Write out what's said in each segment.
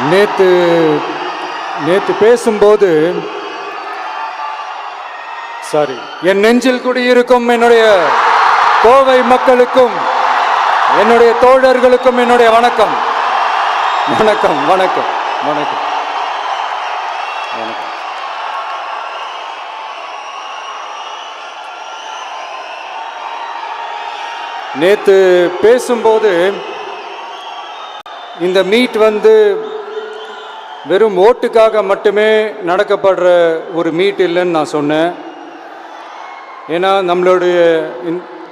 நேத்து பேசும்போது என் நெஞ்சில் குடியிருக்கும் என்னுடைய கோவை மக்களுக்கும் என்னுடைய தோழர்களுக்கும் என்னுடைய வணக்கம் வணக்கம் வணக்கம் வணக்கம் வணக்கம். நேத்து பேசும்போது இந்த மீட் வெறும் ஓட்டுக்காக மட்டுமே நடக்கப்படுற ஒரு மீட் இல்லைன்னு நான் சொன்னேன். ஏன்னா நம்மளுடைய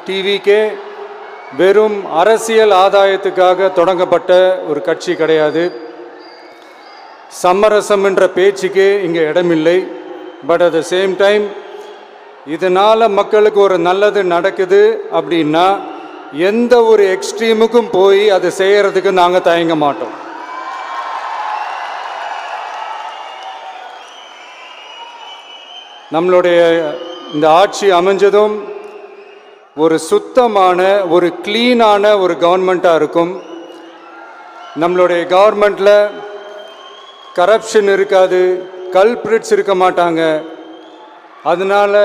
டிவிக்கே வெறும் அரசியல் ஆதாயத்துக்காக தொடங்கப்பட்ட ஒரு கட்சி கிடையாது. சமரசம் என்ற பேச்சுக்கு இங்கே இடமில்லை. But at the same time இதனால் மக்களுக்கு ஒரு நல்லது நடக்குது அப்படின்னா எந்த ஒரு எக்ஸ்ட்ரீமுக்கும் போய் அதை செய்கிறதுக்கு நாங்கள் தயங்க மாட்டோம். நம்மளுடைய இந்த ஆட்சி அமைஞ்சதும் ஒரு சுத்தமான ஒரு க்ளீனான ஒரு கவர்மெண்ட்டாக இருக்கும். நம்மளுடைய கவர்மெண்ட்டில் கரப்ஷன் இருக்காது, கல்பிரிட்ஸ் இருக்க மாட்டாங்க. அதனால்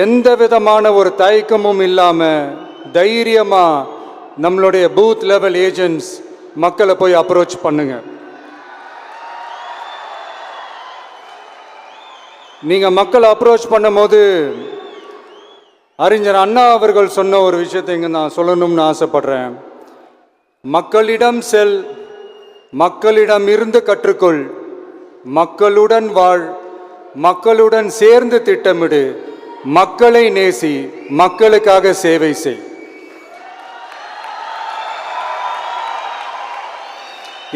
எந்த விதமான ஒரு தயக்கமும் இல்லாமல் தைரியமாக நம்மளுடைய பூத் லெவல் ஏஜென்ட்ஸ் மக்களை போய் அப்ரோச் பண்ணுங்க. நீங்கள் மக்களை அப்ரோச் பண்ணும்போது அறிஞர் அண்ணா அவர்கள் சொன்ன ஒரு விஷயத்தை இங்கே நான் சொல்லணும்னு ஆசைப்படுறேன். மக்களிடம் செல், மக்களிடம் இருந்து கற்றுக்கொள், மக்களுடன் வாழ், மக்களுடன் சேர்ந்து திட்டமிடு, மக்களை நேசி, மக்களுக்காக சேவை செய்.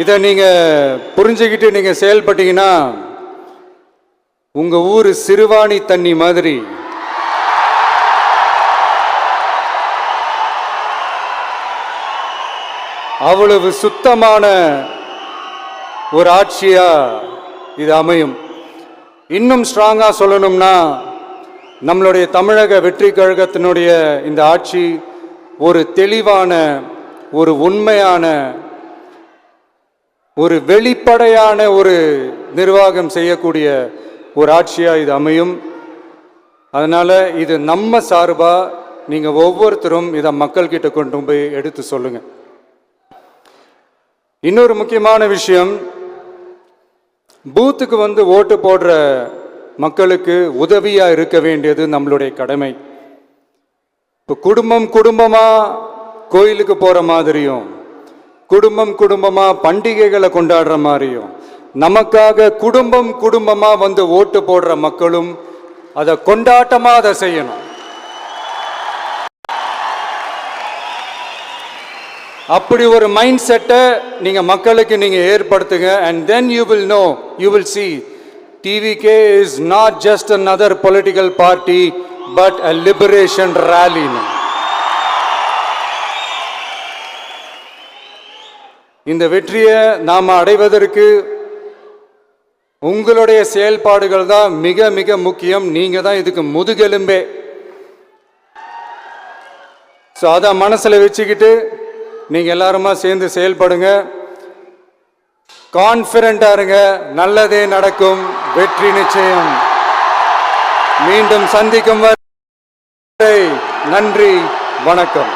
இதை நீங்கள் புரிஞ்சுக்கிட்டு நீங்கள் செயல்பட்டீங்கன்னா உங்கள் ஊர் சிறுவாணி தண்ணி மாதிரி அவ்வளவு சுத்தமான ஒரு ஆட்சியா இது அமையும். இன்னும் ஸ்ட்ராங்காக சொல்லணும்னா நம்மளுடைய தமிழக வெற்றி கழகத்தினுடைய இந்த ஆட்சி ஒரு தெளிவான, ஒரு உண்மையான, ஒரு வெளிப்படையான ஒரு நிர்வாகம் செய்யக்கூடிய ஒரு ஆட்சியாக இது அமையும். அதனால் இது நம்ம சார்பாக நீங்கள் ஒவ்வொருத்தரும் இதை மக்கள்கிட்ட கொண்டு போய் எடுத்து சொல்லுங்கள். இன்னொரு முக்கியமான விஷயம், பூத்துக்கு ஓட்டு போடுற மக்களுக்கு உதவியாக இருக்க வேண்டியது நம்மளுடைய கடமை. இப்போ குடும்பமாக கோயிலுக்கு போகிற மாதிரியும், குடும்பமாக பண்டிகைகளை கொண்டாடுற மாதிரியும், நமக்காக குடும்பமாக ஓட்டு போடுற மக்களும் அதை கொண்டாட்டமாக அதை செய்யணும். அப்படி ஒரு மைண்ட் செட்டை நீங்கள் மக்களுக்கு நீங்கள் ஏற்படுத்துங்க. And then you will know, you will see TVK is not just another political party but a liberation rally. இந்த வெற்றியை நாம் அடைவதற்கு உங்களுடைய செயல்பாடுகள் தான் மிக மிக முக்கியம். நீங்கள் தான் இதுக்கு முதுகெலும்பே. ஸோ அதை மனசில் வச்சுக்கிட்டு நீங்கள் எல்லாருமா சேர்ந்து செயல்படுங்க. கான்ஃபிடென்ட்டாக இருங்க, நல்லதே நடக்கும், வெற்றி நிச்சயம். மீண்டும் சந்திக்கும் வரை நன்றி, வணக்கம்.